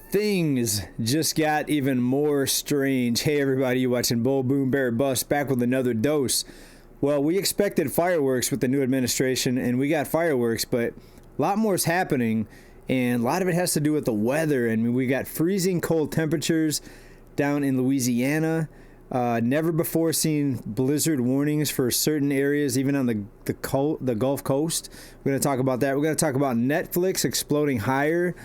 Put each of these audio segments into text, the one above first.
Things just got even more strange. Hey everybody, you watching Bull Boom Bear Bust, back with another dose. Well, we expected fireworks with the new administration, and we got fireworks, but a lot more is happening, and a lot of it has to do with the weather. I mean, we got freezing cold temperatures down in Louisiana. Never before seen blizzard warnings for certain areas, even on the Gulf Coast. We're going to talk about that. We're going to talk about Netflix exploding higher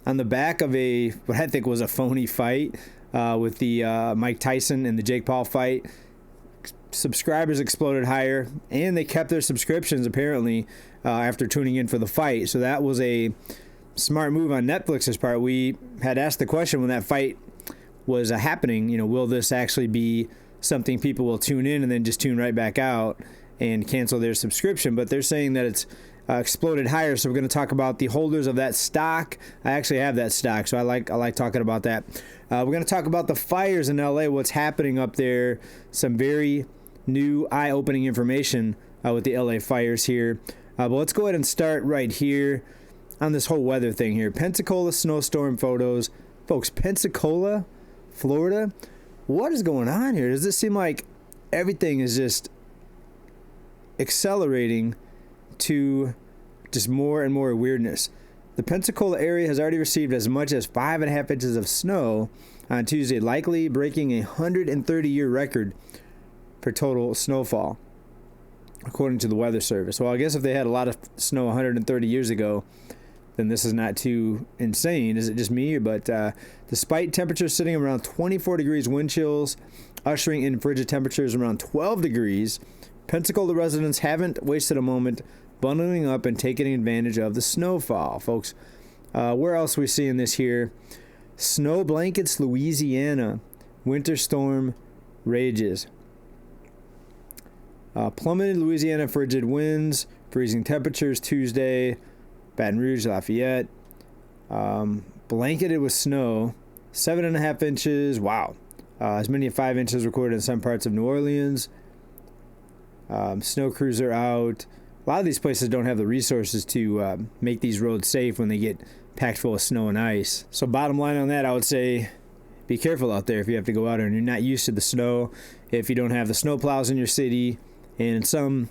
on the back of what I think was a phony fight with the Mike Tyson and the Jake Paul fight. Subscribers exploded higher, and they kept their subscriptions apparently after tuning in for the fight. So that was a smart move on Netflix's part. We had asked the question when that fight was happening, will this actually be something people will tune in and then just tune right back out and cancel their subscription? But they're saying that it's exploded higher, so we're going to talk about the holders of that stock. I actually have that stock, so I like talking about that. We're going to talk about the fires in LA, what's happening up there, some very new eye-opening information with the LA fires here. But let's go ahead and start right here on this whole weather thing here. Pensacola snowstorm photos. Folks, Pensacola, Florida, what is going on here? Does it seem like everything is just accelerating to just more and more weirdness? The Pensacola area has already received as much as 5.5 inches of snow on Tuesday, likely breaking a 130-year record for total snowfall, according to the Weather Service. Well, I guess if they had a lot of snow 130 years ago, then this is not too insane. Is it just me? But despite temperatures sitting around 24 degrees, wind chills ushering in frigid temperatures around 12 degrees, Pensacola residents haven't wasted a moment bundling up and taking advantage of the snowfall. Folks, where else are we seeing this here? Snow blankets, Louisiana. Winter storm rages. Plummeted Louisiana frigid winds, freezing temperatures Tuesday. Baton Rouge, Lafayette. Blanketed with snow, 7.5 inches. Wow. As many as 5 inches recorded in some parts of New Orleans. Snow crews are out. A lot of these places don't have the resources to make these roads safe when they get packed full of snow and ice. So bottom line on that, I would say be careful out there if you have to go out there and you're not used to the snow. If you don't have the snow plows in your city, and in some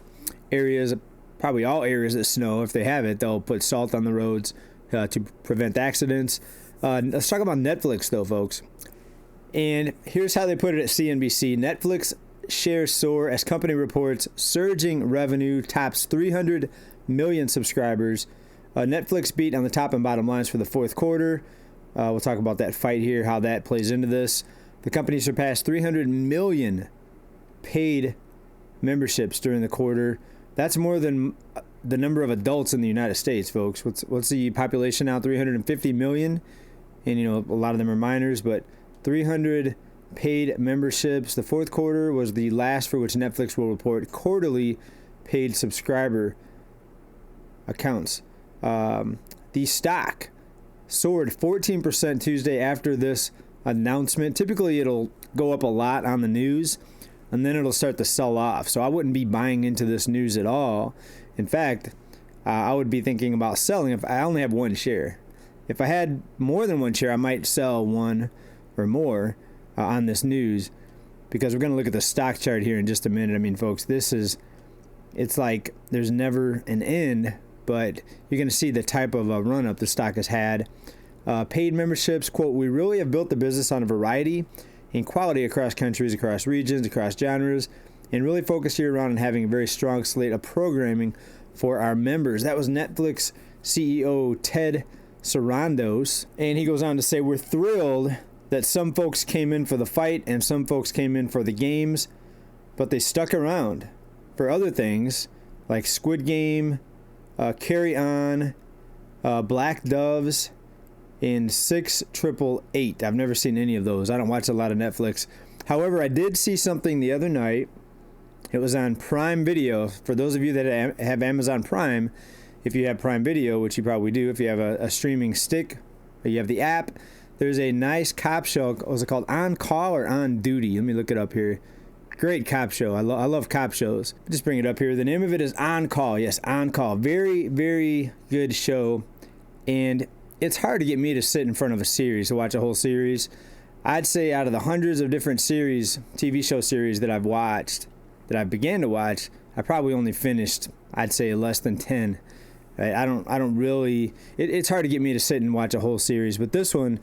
areas, probably all areas that snow, if they have it, they'll put salt on the roads to prevent accidents. Let's talk about Netflix, though, folks. And here's how they put it at CNBC. Netflix shares soar as company reports surging revenue tops 300 million subscribers. Netflix beat on the top and bottom lines for the fourth quarter. We'll talk about that fight here, how that plays into this. The company surpassed 300 million paid memberships during the quarter. That's more than the number of adults in the United States, folks. What's the population now? 350 million. And, a lot of them are minors, but 300 paid memberships. The fourth quarter was the last for which Netflix will report quarterly paid subscriber accounts. The stock soared 14% Tuesday after this announcement. Typically, it'll go up a lot on the news, and then it'll start to sell off. So I wouldn't be buying into this news at all. In fact, I would be thinking about selling if I only have one share. If I had more than one share, I might sell one or more on this news, because we're going to look at the stock chart here in just a minute. I mean, folks, it's like there's never an end, but you're going to see the type of a run-up the stock has had. Paid memberships, quote, "We really have built the business on a variety and quality across countries, across regions, across genres, and really focused year-round on having a very strong slate of programming for our members." That was Netflix CEO Ted Sarandos, and he goes on to say, "We're thrilled that some folks came in for the fight and some folks came in for the games, but they stuck around for other things like Squid Game, Carry On, Black Doves, and 6888. I've never seen any of those. I don't watch a lot of Netflix. However, I did see something the other night. It was on Prime Video. For those of you that have Amazon Prime, if you have Prime Video, which you probably do, if you have a streaming stick, or you have the app, there's a nice cop show. Was it called On Call or On Duty? Let me look it up here. Great cop show. I love cop shows. Just bring it up here. The name of it is On Call. Yes, On Call. Very, very good show. And it's hard to get me to sit in front of a series, to watch a whole series. I'd say out of the hundreds of different series, TV show series that I've watched, that I began to watch, I probably only finished, I'd say, less than 10. Right? I don't really, it's hard to get me to sit and watch a whole series, but this one,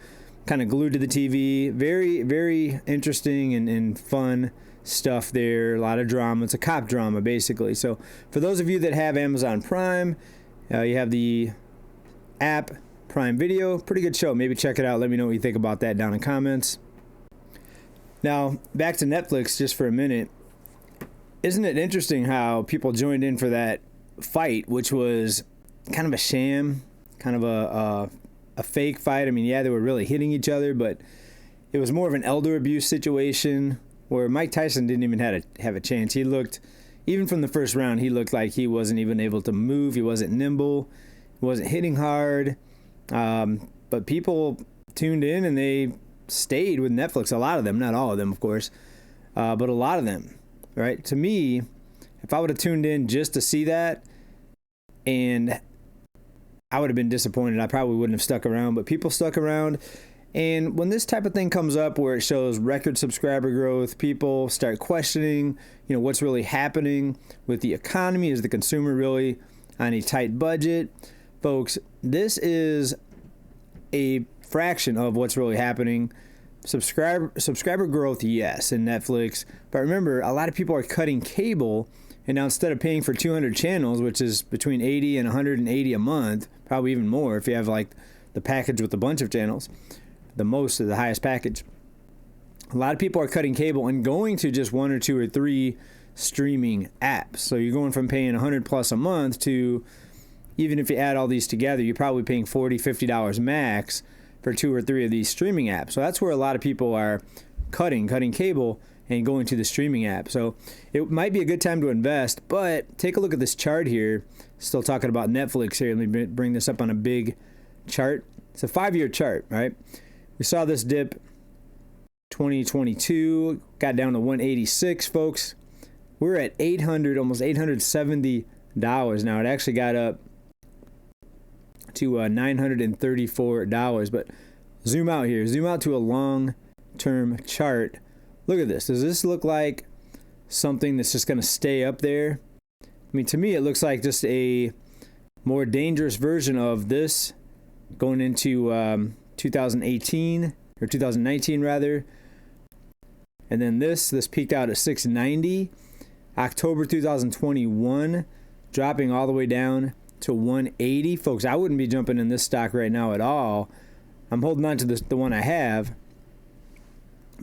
kind of glued to the TV, very, very interesting and fun stuff there, a lot of drama. It's a cop drama, basically. So for those of you that have Amazon Prime, you have the app Prime Video, pretty good show. Maybe check it out. Let me know what you think about that down in comments. Now, back to Netflix just for a minute. Isn't it interesting how people joined in for that fight, which was kind of a sham, kind of a fake fight? I mean, yeah, they were really hitting each other, but it was more of an elder abuse situation where Mike Tyson didn't even have a chance. He looked, even from the first round, he looked like he wasn't even able to move. He wasn't nimble. He wasn't hitting hard. But people tuned in and they stayed with Netflix. A lot of them, not all of them, of course, but a lot of them, right? To me, if I would have tuned in just to see that, and I would have been disappointed. I probably wouldn't have stuck around, but people stuck around. And when this type of thing comes up where it shows record subscriber growth, people start questioning, what's really happening with the economy. Is the consumer really on a tight budget? Folks, this is a fraction of what's really happening. Subscriber growth, yes, in Netflix. But remember, a lot of people are cutting cable. And now instead of paying for 200 channels, which is between 80 and 180 a month, probably even more if you have like the package with a bunch of channels, the highest package. A lot of people are cutting cable and going to just one or two or three streaming apps. So you're going from paying 100 plus a month to, even if you add all these together, you're probably paying $40, $50 max for two or three of these streaming apps. So that's where a lot of people are cutting cable and going to the streaming app. So it might be a good time to invest, but take a look at this chart here. Still talking about Netflix here. Let me bring this up on a big chart. It's a 5-year chart, right? We saw this dip 2022, got down to 186, folks. We're at almost $870 now. It actually got up to $934. But zoom out here. Zoom out to a long-term chart. Look at this. Does this look like something that's just going to stay up there? I mean, to me, it looks like just a more dangerous version of this going into 2018 or 2019 rather. And then this peaked out at 690. October 2021, dropping all the way down to 180. Folks, I wouldn't be jumping in this stock right now at all. I'm holding on to the one I have.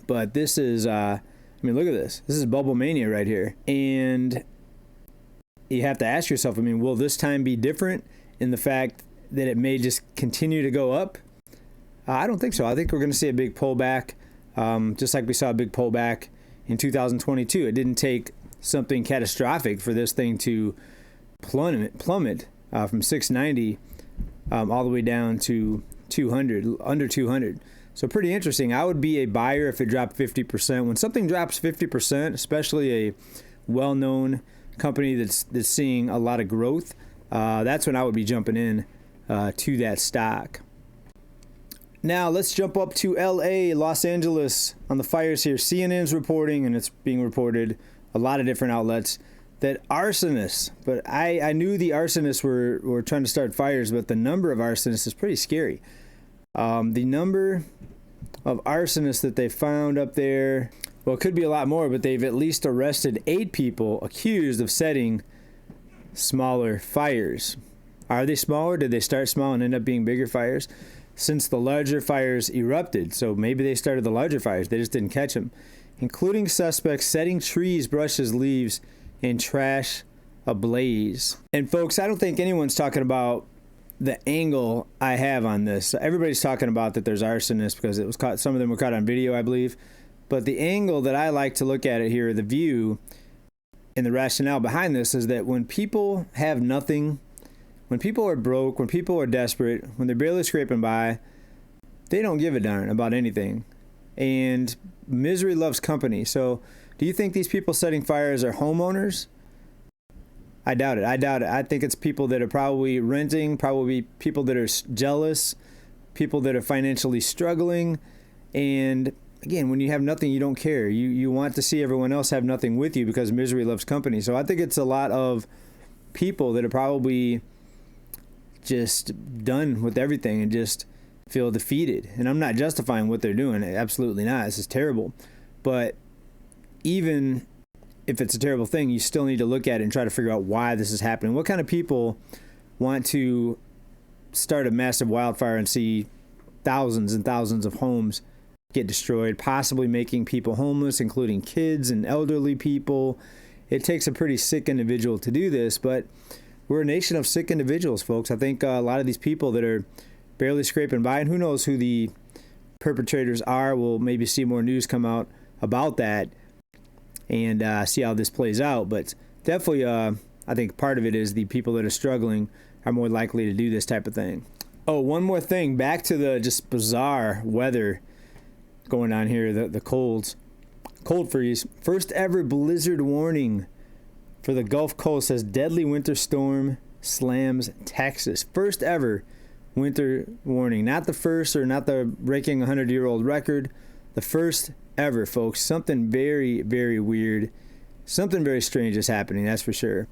But this is, look at this. This is bubble mania right here. And you have to ask yourself, will this time be different in the fact that it may just continue to go up? I don't think so. I think we're going to see a big pullback, just like we saw a big pullback in 2022. It didn't take something catastrophic for this thing to plummet from 690 all the way down to 200, under 200. So pretty interesting. I would be a buyer if it dropped 50%. When something drops 50%, especially a well-known company that's seeing a lot of growth, that's when I would be jumping in to that stock. Now let's jump up to LA, Los Angeles on the fires here. CNN's reporting, and it's being reported a lot of different outlets, that arsonists, but I knew the arsonists were trying to start fires, but the number of arsonists is pretty scary. The number of arsonists that they found up there, well, it could be a lot more, but they've at least arrested 8 people accused of setting smaller fires. Are they smaller? Did they start small and end up being bigger fires? Since the larger fires erupted, so maybe they started the larger fires, they just didn't catch them. Including suspects setting trees, brushes, leaves, and trash ablaze. And folks, I don't think anyone's talking about the angle I have on this. Everybody's talking about that there's arsonists because it was caught. Some of them were caught on video, I believe. But the angle that I like to look at it here, the view and the rationale behind this, is that when people have nothing, when people are broke, when people are desperate, when they're barely scraping by, they don't give a darn about anything. And misery loves company. So do you think these people setting fires are homeowners? I doubt it. I think it's people that are probably renting, probably people that are jealous people that are financially struggling. And again, when you have nothing, you don't care. You want to see everyone else have nothing with you because misery loves company. So I think it's a lot of people that are probably just done with everything and just feel defeated. And I'm not justifying what they're doing. Absolutely not. This is terrible. But even if it's a terrible thing, you still need to look at it and try to figure out why this is happening. What kind of people want to start a massive wildfire and see thousands and thousands of homes get destroyed, possibly making people homeless, including kids and elderly people? It takes a pretty sick individual to do this, but we're a nation of sick individuals, folks. I think a lot of these people that are barely scraping by, and who knows who the perpetrators are, we'll maybe see more news come out about that and see how this plays out. But definitely, I think part of it is the people that are struggling are more likely to do this type of thing. Oh, one more thing. Back to the just bizarre weather going on here, the cold freeze. First ever blizzard warning for the Gulf Coast as deadly winter storm slams Texas. First ever winter warning. Not the first or not the breaking 100-year-old record. The first ever, folks. Something very, very weird. Something very strange is happening, that's for sure.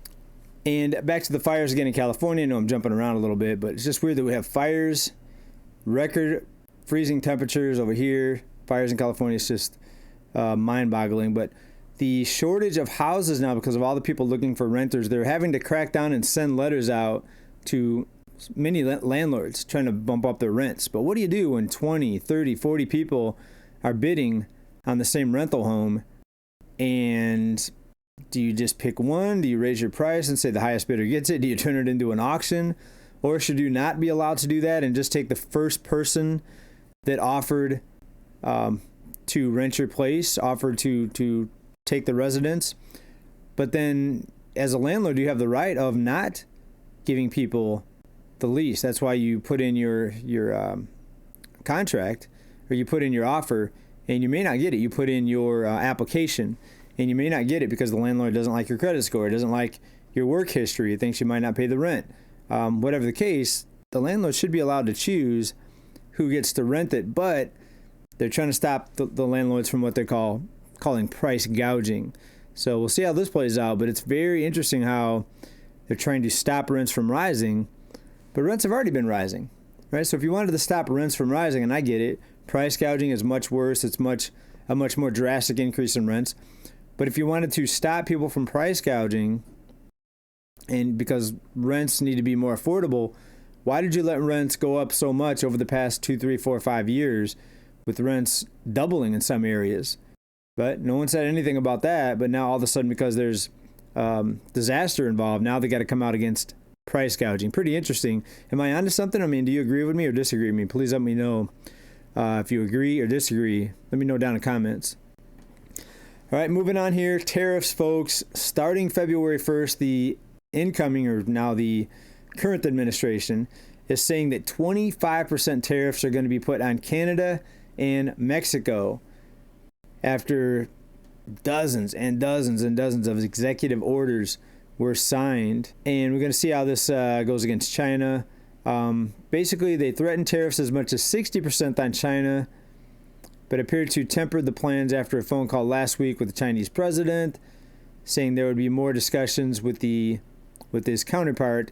And back to the fires again in California. I know I'm jumping around a little bit, but it's just weird that we have fires, record freezing temperatures over here. Fires in California is just mind-boggling. But the shortage of houses now because of all the people looking for renters, they're having to crack down and send letters out to many landlords trying to bump up their rents. But what do you do when 20, 30, 40 people are bidding on the same rental home? And do you just pick one? Do you raise your price and say the highest bidder gets it? Do you turn it into an auction? Or should you not be allowed to do that and just take the first person that offered to rent your place, offered to take the residence? But then as a landlord, you have the right of not giving people the lease. That's why you put in your contract, or you put in your offer, and you may not get it. You put in your application, and you may not get it because the landlord doesn't like your credit score, doesn't like your work history, thinks you might not pay the rent. Whatever the case, the landlord should be allowed to choose who gets to rent it, but they're trying to stop the landlords from what they're calling price gouging. So we'll see how this plays out, but it's very interesting how they're trying to stop rents from rising, but rents have already been rising, right? So if you wanted to stop rents from rising, and I get it, price gouging is much worse. It's a much more drastic increase in rents. But if you wanted to stop people from price gouging, and because rents need to be more affordable, why did you let rents go up so much over the past 2, 3, 4, 5 years, with rents doubling in some areas? But no one said anything about that. But now all of a sudden, because there's disaster involved, now they got to come out against price gouging. Pretty interesting. Am I onto something? I mean, do you agree with me or disagree with me? Please let me know if you agree or disagree. Let me know down in the comments. All right, moving on here. Tariffs, folks. Starting February 1st, the incoming, or now the current administration, is saying that 25% tariffs are going to be put on Canada and Mexico after dozens and dozens and dozens of executive orders were signed. And we're going to see how this goes against China. Basically, they threatened tariffs as much as 60% on China, but appeared to temper the plans after a phone call last week with the Chinese president, saying there would be more discussions with his counterpart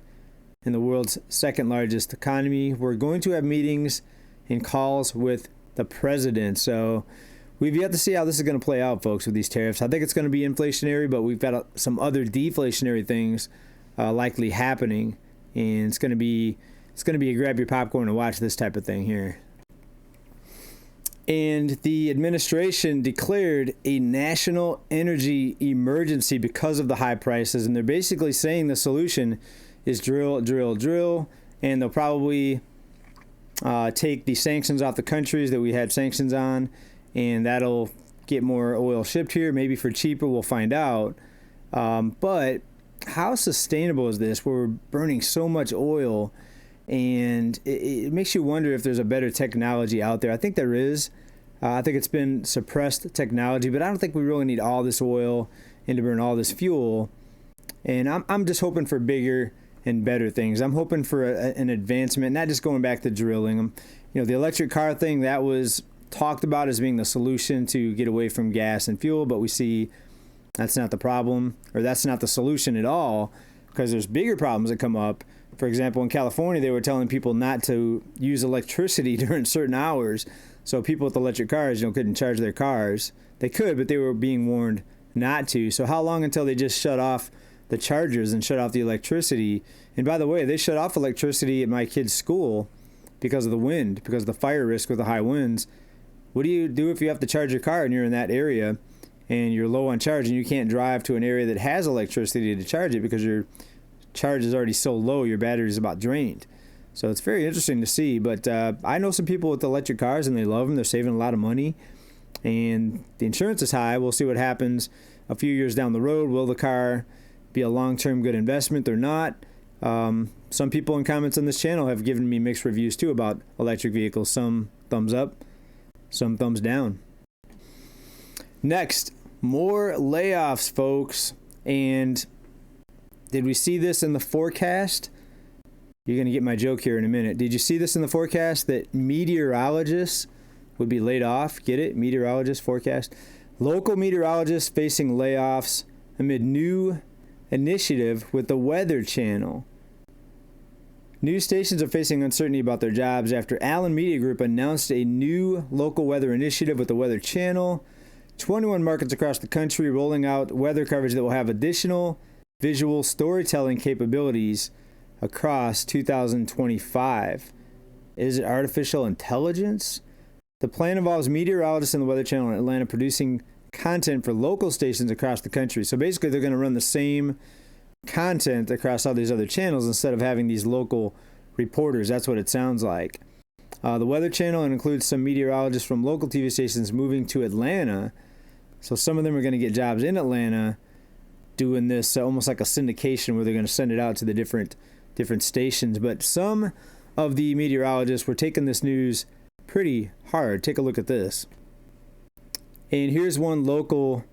in the world's second largest economy. We're going to have meetings and calls with the president. So we've yet to see how this is going to play out, folks, with these tariffs. I think it's going to be inflationary, but we've got some other deflationary things likely happening, and it's going to be a grab your popcorn and watch this type of thing here. And the administration declared a national energy emergency because of the high prices, and they're basically saying the solution is drill, drill, drill, and they'll probably take the sanctions off the countries that we had sanctions on, and that'll get more oil shipped here, maybe for cheaper. We'll find out. But how sustainable is this? We're burning so much oil, and it makes you wonder if there's a better technology out there. I think there is. I think it's been suppressed technology, but I don't think we really need all this oil and to burn all this fuel. And I'm just hoping for bigger and better things. I'm hoping for an advancement, not just going back to drilling. the electric car thing, that was talked about as being the solution to get away from gas and fuel, but we see that's not the problem, or that's not the solution at all, because there's bigger problems that come up. For example, in California, they were telling people not to use electricity during certain hours. So people with electric cars, couldn't charge their cars. They could, but they were being warned not to. So how long until they just shut off the chargers and shut off the electricity? And by the way, they shut off electricity at my kid's school because of the wind, because of the fire risk with the high winds. What do you do if you have to charge your car and you're in that area and you're low on charge and you can't drive to an area that has electricity to charge it because your charge is already so low, your battery is about drained? So it's very interesting to see. But I know some people with electric cars and they love them. They're saving a lot of money and the insurance is high. We'll see what happens a few years down the road. Will the car be a long-term good investment or not? Some people in comments on this channel have given me mixed reviews too about electric vehicles. Some thumbs up, some thumbs down. Next, more layoffs, folks. And did we see this in the forecast? You're going to get my joke here in a minute. Did you see this in the forecast that meteorologists would be laid off? Get it? Meteorologist forecast. Local meteorologists facing layoffs amid new initiative with the Weather Channel. News stations are facing uncertainty about their jobs after Allen Media Group announced a new local weather initiative with the Weather Channel. 21 markets across the country rolling out weather coverage that will have additional visual storytelling capabilities across 2025. Is it artificial intelligence? The plan involves meteorologists in the Weather Channel in Atlanta producing content for local stations across the country. So basically they're going to run the same content across all these other channels instead of having these local reporters. That's what it sounds like. The Weather Channel includes some meteorologists from local TV stations moving to Atlanta. So some of them are going to get jobs in Atlanta doing this almost like a syndication where they're going to send it out to the different stations. But some of the meteorologists were taking this news pretty hard. Take a look at this. And here's one local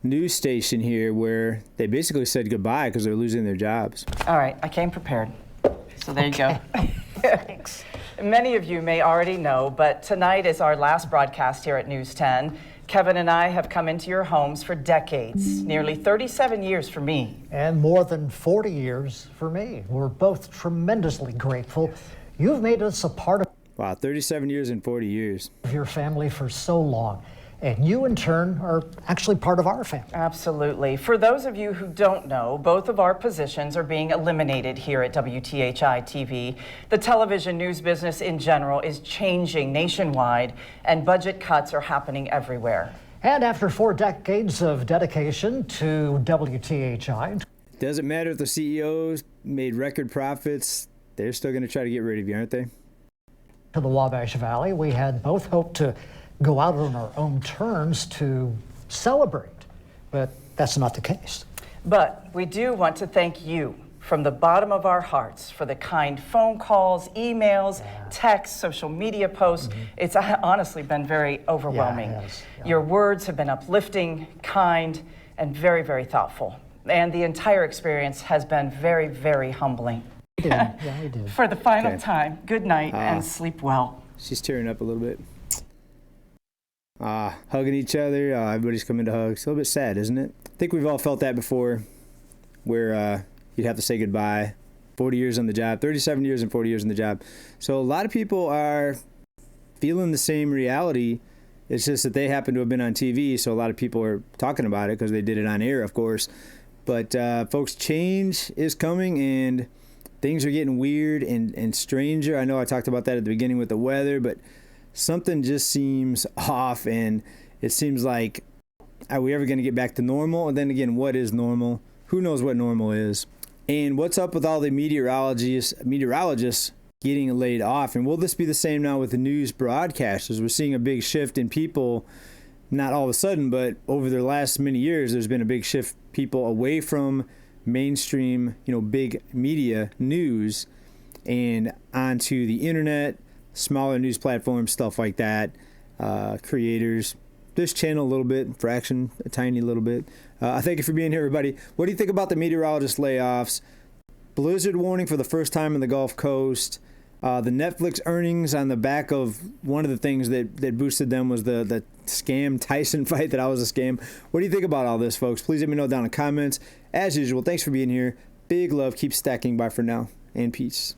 news station here where they basically said goodbye because they're losing their jobs. All right, I came prepared. So there you go. Thanks. Many of you may already know, but tonight is our last broadcast here at News 10. Kevin and I have come into your homes for decades, nearly 37 years for me. And more than 40 years for me. We're both tremendously grateful. You've made us a part Wow, 37 years and 40 years. of your family for so long. And you, in turn, are actually part of our family. Absolutely. For those of you who don't know, both of our positions are being eliminated here at WTHI TV. The television news business in general is changing nationwide, and budget cuts are happening everywhere. And after 4 decades of dedication to WTHI, Doesn't matter if the CEOs made record profits, they're still going to try to get rid of you, aren't they? to the Wabash Valley, we had both hoped to go out on our own terms to celebrate, but that's not the case. But we do want to thank you from the bottom of our hearts for the kind phone calls, emails, texts, social media posts. It's honestly been very overwhelming. Yeah, it is. Yeah. Your words have been uplifting, kind, and very, very thoughtful. And the entire experience has been very, very humbling. Yeah, we did. For the final time, good night and sleep well. She's tearing up a little bit. Hugging each other. Everybody's coming to hug. It's a little bit sad, isn't it? I think we've all felt that before, where you'd have to say goodbye. 40 years on the job, 37 years and 40 years on the job. So a lot of people are feeling the same reality. It's just that they happen to have been on TV, so a lot of people are talking about it because they did it on air, of course. But folks, change is coming, and things are getting weird and stranger. I know I talked about that at the beginning with the weather, but something just seems off, and it seems like, are we ever going to get back to normal? And then again, what is normal? Who knows what normal is? And what's up with all the meteorologists getting laid off? And will this be the same now with the news broadcasters? We're seeing a big shift in people, not all of a sudden, but over the last many years, there's been a big shift, people away from mainstream, big media news and onto the internet, smaller news platforms, stuff like that, creators. This channel a little bit, fraction, a tiny little bit. Thank you for being here, everybody. What do you think about the meteorologist layoffs? Blizzard warning for the first time in the Gulf Coast. The Netflix earnings on the back of one of the things that boosted them was the scam Tyson fight that I was a scam. What do you think about all this, folks? Please let me know down in the comments. As usual, thanks for being here. Big love. Keep stacking. Bye for now. And peace.